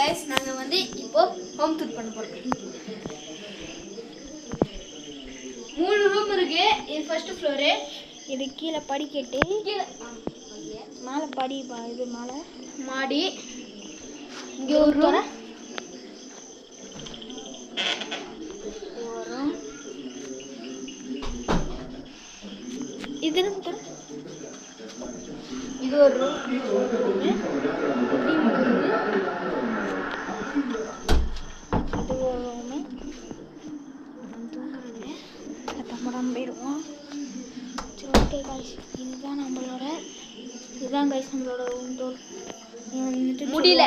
Guys நாங்க வந்து இப்போ ஹோம் டூர் பண்ண போறோம். 3 ரூம் இருக்கு. இது ஃபர்ஸ்ட் ஃப்ளோர். இது கீழ படிக்கட்டு. கீழ மேல படி இது மேல மாடி. இங்க ஒரு ரூம். வரும். இது ஒரு ரூம். இதுதான் நம்மளோட முடியல.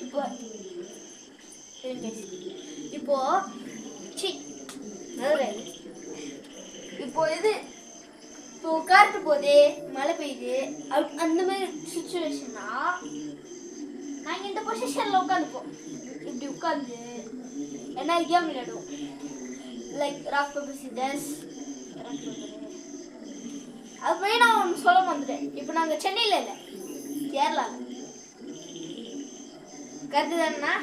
இப்போ இப்போ இது இப்போ உட்கார்ந்து போதே மழை பெய்யுது அந்த மாதிரி சுச்சுவேஷன்னா நாங்கள் இந்த பொசிஷனில் உட்காந்துப்போம். இப்படி உட்காந்து என்ன கேம் விளையாடுவோம். Like rock paper scissors. அது போய் நான் ஒன்று சொல்ல வந்துட்டேன். இப்போ நாங்கள் சென்னையில் இல்லை, கேரளாவில். கருத்து தானேண்ணா?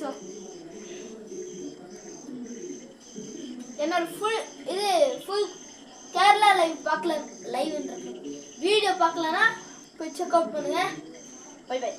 ஸோ என்னோட ஃபுல் கேரளா லைவ் பார்க்கல, லைவ்ன்றது வீடியோ பார்க்கலன்னா போய் செக் அவுட் பண்ணுங்க. Bye by.